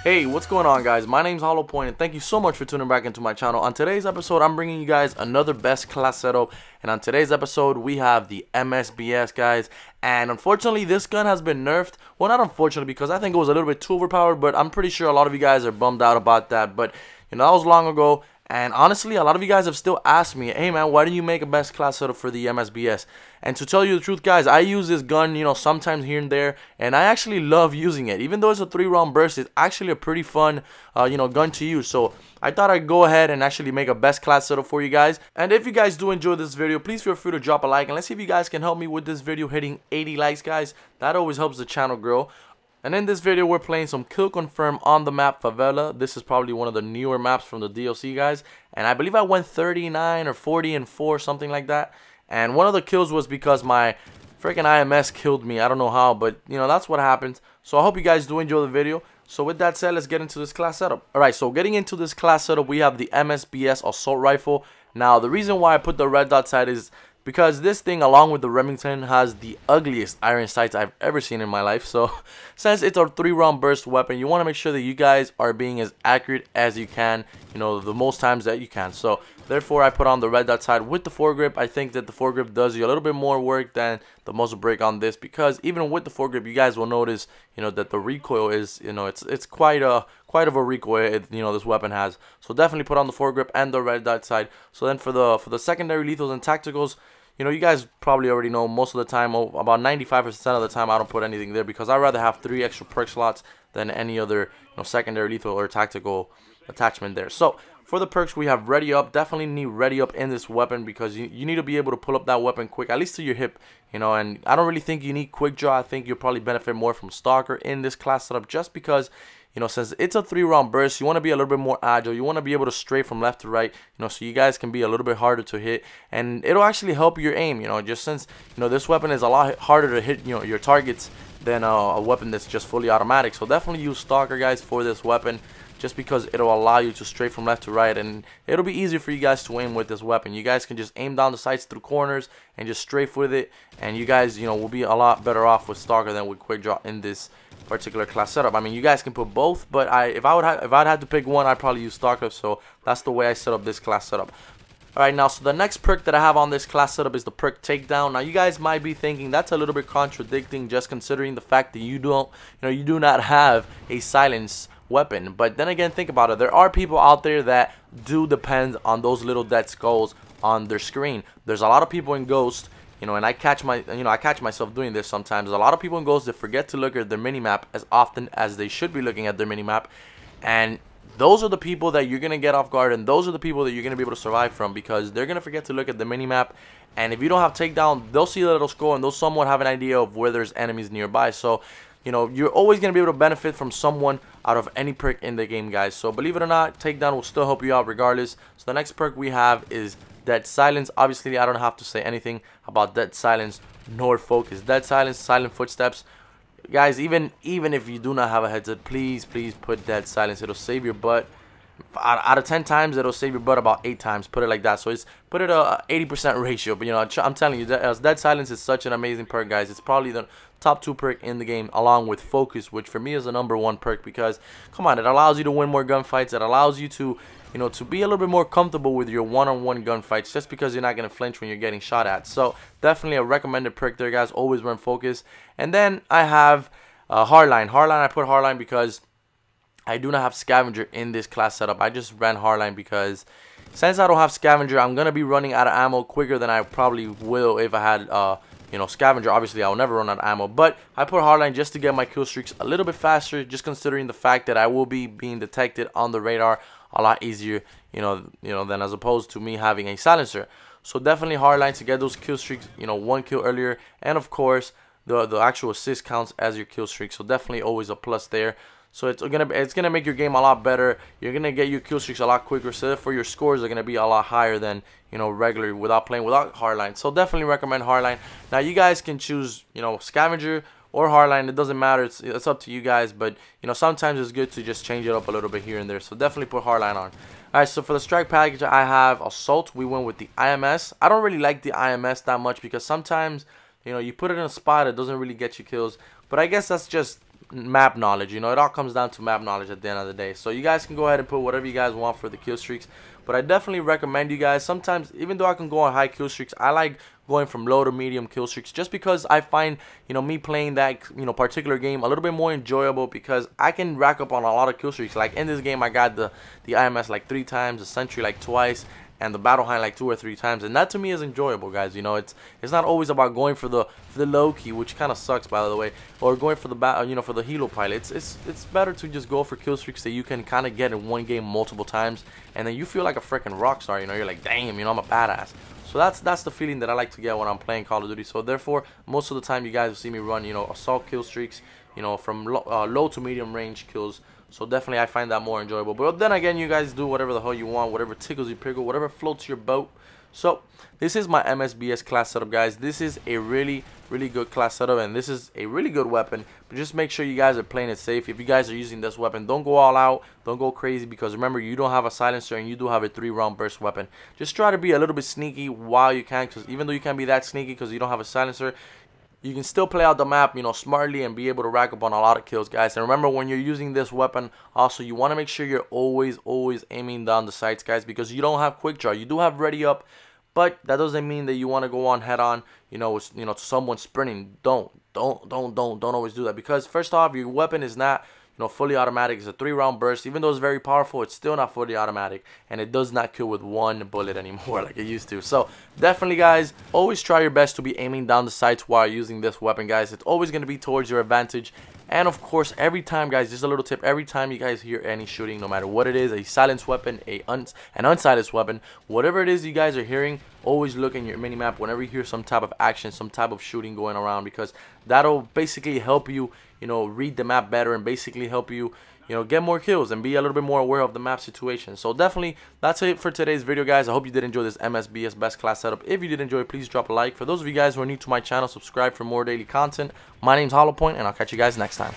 Hey, what's going on, guys? My name's HollowPoiint, and thank you so much for tuning back into my channel. On today's episode, I'm bringing you guys another best class setup, and on today's episode, we have the MSBS, guys. And unfortunately, this gun has been nerfed. Well, not unfortunately, because I think it was a little bit too overpowered, but I'm pretty sure a lot of you guys are bummed out about that. But, you know, that was long ago. And honestly, a lot of you guys have still asked me, hey man, why didn't you make a best class setup for the MSBS? And to tell you the truth, guys, I use this gun, you know, sometimes here and there, and I actually love using it. Even though it's a 3-round burst, it's actually a pretty fun, you know, gun to use. So I thought I'd go ahead and actually make a best class setup for you guys. And if you guys do enjoy this video, please feel free to drop a like, and let's see if you guys can help me with this video hitting 80 likes, guys. That always helps the channel grow. And in this video, we're playing some Kill Confirm on the map Favela. This is probably one of the newer maps from the DLC, guys. And I believe I went 39 or 40 and 4, something like that. And one of the kills was because my freaking IMS killed me. I don't know how, but you know, that's what happens. So I hope you guys do enjoy the video. So with that said, let's get into this class setup. Alright, so getting into this class setup, we have the MSBS Assault Rifle. Now, the reason why I put the red dot sight is because this thing, along with the Remington, has the ugliest iron sights I've ever seen in my life. So since it's a 3-round burst weapon, you want to make sure that you guys are being as accurate as you can, you know, the most times that you can. So therefore, I put on the red dot sight with the foregrip. I think that the foregrip does you a little bit more work than the muzzle brake on this, because even with the foregrip, you guys will notice, you know, that the recoil is, you know, it's quite of a recoil, you know, this weapon has. So definitely put on the foregrip and the red dot sight. So then for the secondary lethals and tacticals, you know, you guys probably already know, most of the time, about 95% of the time, I don't put anything there, because I'd rather have 3 extra perk slots than any other, you know, secondary lethal or tactical attachment there. So for the perks, we have ready up. Definitely need ready up in this weapon, because you need to be able to pull up that weapon quick, at least to your hip, you know. And I don't really think you need quick draw. I think you'll probably benefit more from stalker in this class setup, just because, you know, since it's a 3-round burst, you want to be a little bit more agile. You want to be able to stray from left to right, you know, so you guys can be a little bit harder to hit, and it'll actually help your aim, you know, just since, you know, this weapon is a lot harder to hit, you know, your targets than a weapon that's just fully automatic. So definitely use stalker, guys, for this weapon, just because it'll allow you to stray from left to right, and it'll be easier for you guys to aim with this weapon. You guys can just aim down the sights through corners and just strafe with it, and you guys, you know, will be a lot better off with stalker than with quick draw in this particular class setup. I mean, you guys can put both, but if I'd had to pick one, I'd probably use stalker. So that's the way I set up this class setup. Alright, now, so the next perk that I have on this class setup is the perk takedown. Now, you guys might be thinking that's a little bit contradicting, just considering the fact that you do not have a silence weapon. But then again, think about it. There are people out there that do depend on those little dead skulls on their screen. There's a lot of people in Ghost, you know, and I catch myself doing this sometimes. There's a lot of people in Ghost that forget to look at their minimap as often as they should be looking at their minimap, and those are the people that you're gonna get off guard, and those are the people that you're gonna be able to survive from, because they're gonna forget to look at the minimap, and if you don't have takedown, they'll see the little skull and they'll somewhat have an idea of where there's enemies nearby. So, you know, you're always gonna be able to benefit from someone out of any perk in the game, guys. So believe it or not, takedown will still help you out regardless. So the next perk we have is Dead Silence. Obviously, I don't have to say anything about Dead Silence nor Focus. Dead Silence, Silent Footsteps, guys. Even if you do not have a headset, please put Dead Silence. It'll save your butt. Out of 10 times, it'll save your butt about 8 times. Put it like that. So it's put it a 80% ratio. But you know, I'm telling you, Dead Silence is such an amazing perk, guys. It's probably the top 2 perk in the game, along with Focus, which for me is the #1 perk, because come on, it allows you to win more gunfights. It allows you to, you know, to be a little bit more comfortable with your one-on-one gunfights, just because you're not going to flinch when you're getting shot at. So definitely a recommended perk there, guys. Always run Focus. And then I have Hardline. I put Hardline because I do not have Scavenger in this class setup. I just ran Hardline because since I don't have Scavenger, I'm going to be running out of ammo quicker than I probably will if I had, you know, Scavenger. Obviously, I'll never run out of ammo, but I put Hardline just to get my kill streaks a little bit faster, just considering the fact that I will be being detected on the radar a lot easier, you know, than as opposed to me having a silencer. So definitely Hardline to get those kill streaks, you know, 1 kill earlier, and of course the actual assist counts as your kill streak. So definitely always a plus there. So it's gonna make your game a lot better. You're gonna get your kill streaks a lot quicker. So therefore your scores are gonna be a lot higher than, you know, regular without playing without hardline. So definitely recommend hardline. Now you guys can choose, you know, scavenger or hardline. It doesn't matter. It's up to you guys. But you know, sometimes it's good to just change it up a little bit here and there. So definitely put hardline on. Alright, so for the strike package, I have Assault. We went with the IMS. I don't really like the IMS that much because sometimes, you know, you put it in a spot, it doesn't really get you kills. But I guess that's just map knowledge. You know, it all comes down to map knowledge at the end of the day. So you guys can go ahead and put whatever you guys want for the kill streaks. But I definitely recommend you guys, sometimes, even though I can go on high kill streaks, I like going from low to medium kill streaks just because I find, you know, me playing that, you know, particular game a little bit more enjoyable because I can rack up on a lot of kill streaks. Like in this game, I got the IMS like 3 times, the Sentry like twice, and the Battle Hind like 2 or 3 times, and that to me is enjoyable, guys. You know, it's not always about going for the low key, which kind of sucks, by the way, or going for the you know, for the HollowPoiint. It's better to just go for kill streaks that you can kind of get in one game multiple times, and then you feel like a freaking rock star. You know, you're like, damn, you know, I'm a badass. So that's the feeling that I like to get when I'm playing Call of Duty. So therefore, most of the time, you guys will see me run, you know, assault kill streaks, you know, from low to medium range kills. So definitely I find that more enjoyable. But then again, you guys do whatever the hell you want, whatever tickles your pickle, whatever floats your boat. So this is my MSBS class setup, guys. This is a really good class setup, and this is a really good weapon. But just make sure you guys are playing it safe. If you guys are using this weapon, don't go all out, don't go crazy, because remember, you don't have a silencer and you do have a 3-round burst weapon. Just try to be a little bit sneaky while you can, because even though you can't be that sneaky because you don't have a silencer, you can still play out the map, you know, smartly and be able to rack up on a lot of kills, guys. And remember, when you're using this weapon, also, you want to make sure you're always aiming down the sights, guys, because you don't have quick draw. You do have ready up, but that doesn't mean that you want to go on head on, you know, to someone sprinting. Don't always do that, because first off, your weapon is not, you know, fully automatic. It's a 3-round burst. Even though it's very powerful, it's still not fully automatic, and it does not kill with 1 bullet anymore like it used to. So definitely, guys, always try your best to be aiming down the sights while using this weapon, guys. It's always going to be towards your advantage. And of course, every time, guys, just a little tip, every time you guys hear any shooting, no matter what it is, a silenced weapon, an unsilenced weapon, whatever it is you guys are hearing, always look in your minimap whenever you hear some type of action, some type of shooting going around, because that'll basically help you, you know, read the map better, and basically help you, you know, get more kills and be a little bit more aware of the map situation. So definitely, that's it for today's video, guys. I hope you did enjoy this MSBS best class setup. If you did enjoy, please drop a like. For those of you guys who are new to my channel, subscribe for more daily content. My name's HollowPoiint, and I'll catch you guys next time.